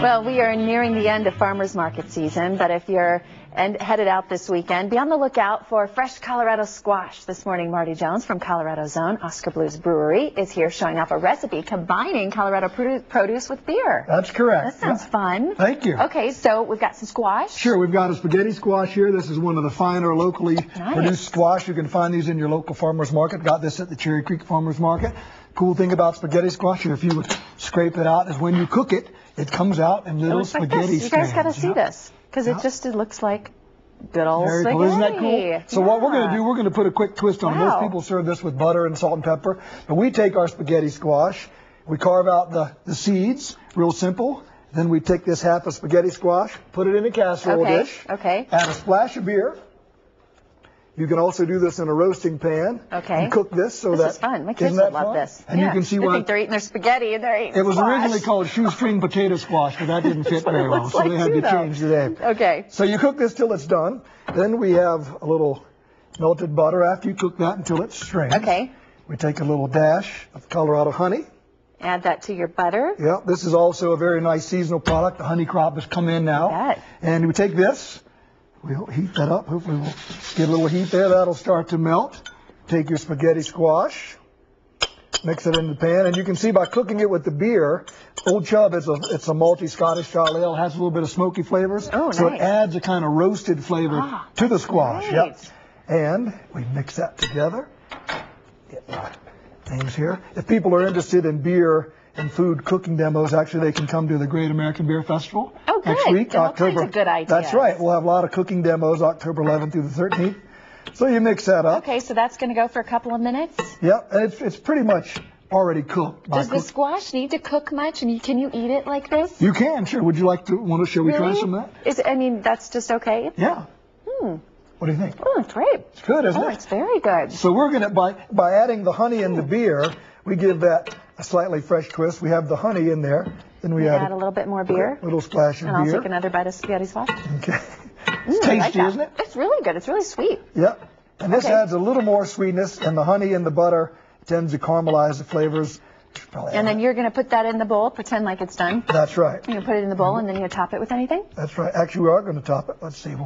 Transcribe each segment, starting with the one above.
Well, we are nearing the end of farmers market season, but if you're headed out this weekend, be on the lookout for fresh Colorado squash. This morning, Marty Jones from Colorado Zone, Oscar Blues Brewery, is here showing off a recipe combining Colorado produce with beer. That's correct. That sounds fun. Thank you. Okay, so we've got some squash. Sure, we've got a spaghetti squash here. This is one of the finer locally produced squash. You can find these in your local farmers market. Got this at the Cherry Creek Farmers Market. Cool thing about spaghetti squash, if you would scrape it out, is when you cook it, it comes out in little spaghetti strands. You guys got to see this, because it looks like good old spaghetti. Cool. Isn't that cool? So what we're going to do, we're going to put a quick twist on it. Most people serve this with butter and salt and pepper, but we take our spaghetti squash, we carve out the seeds, real simple. Then we take this half of spaghetti squash, put it in a casserole dish, add a splash of beer. You can also do this in a roasting pan. And cook this so this is fun. My kids will love this. And you can see why they're eating their spaghetti and they're eating it was squash. Originally called shoestring potato squash, but that didn't fit very well, so they had to change the name. Okay. So you cook this till it's done. Then we have a little melted butter after you cook that until it's strained. Okay. We take a little dash of Colorado honey. Add that to your butter. Yeah, this is also a very nice seasonal product. The honey crop has come in now. And we take this. We'll heat that up. Hopefully we'll get a little heat there. That'll start to melt. Take your spaghetti squash, mix it in the pan, and you can see by cooking it with the beer, Old Chub it's a malty Scottish style ale. It has a little bit of smoky flavors. Oh, nice. So it adds a kind of roasted flavor to the squash. Yep. And we mix that together. Get my things here. If people are interested in beer and food cooking demos, actually they can come to the Great American Beer Festival next week, October. That's a good idea. That's right. We'll have a lot of cooking demos October 11th through the 13th. So you mix that up. Okay, so that's going to go for a couple of minutes? Yep, and it's pretty much already cooked. Does the squash need to cook much? And can you eat it like this? You can, sure. Would you like to, shall we try some of that? I mean, that's just okay? Yeah. What do you think? Oh, it's great. It's good, isn't it? Oh, it's very good. So we're going to, by adding the honey and the beer, we give that a slightly fresh twist. We have the honey in there. Then we add a little bit more beer. A little splash of beer. And I'll take another bite of spaghetti squash. Okay. It's tasty, isn't it? It's really good. It's really sweet. Yep. And this adds a little more sweetness, and the honey and the butter tends to caramelize the flavors. And then you're going to put that in the bowl, pretend like it's done. That's right. You're going to put it in the bowl, and then you top it with anything? That's right. Actually, we are going to top it. Let's see.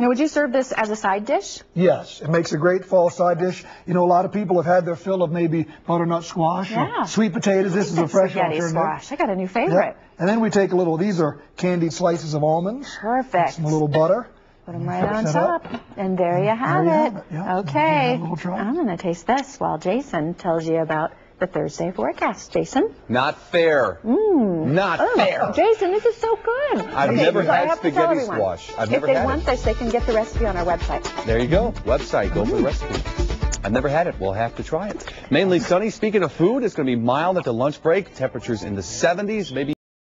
Now, would you serve this as a side dish? Yes, it makes a great fall side dish. You know, a lot of people have had their fill of maybe butternut squash or sweet potatoes. This is a fresh alternative. Squash. I got a new favorite. And then we take a little, these are candied slices of almonds. Perfect. Some little butter. Put them right on top. And there you have it. Okay. I'm going to taste this while Jason tells you about the Thursday forecast. Jason? Not fair. Not fair. Jason, this is so good. I've never had spaghetti squash. I've never had it. If they want this, they can get the recipe on our website. There you go. Website. Go for the recipe. I've never had it. We'll have to try it. Mainly sunny. Speaking of food, it's going to be mild at the lunch break. Temperatures in the 70s, maybe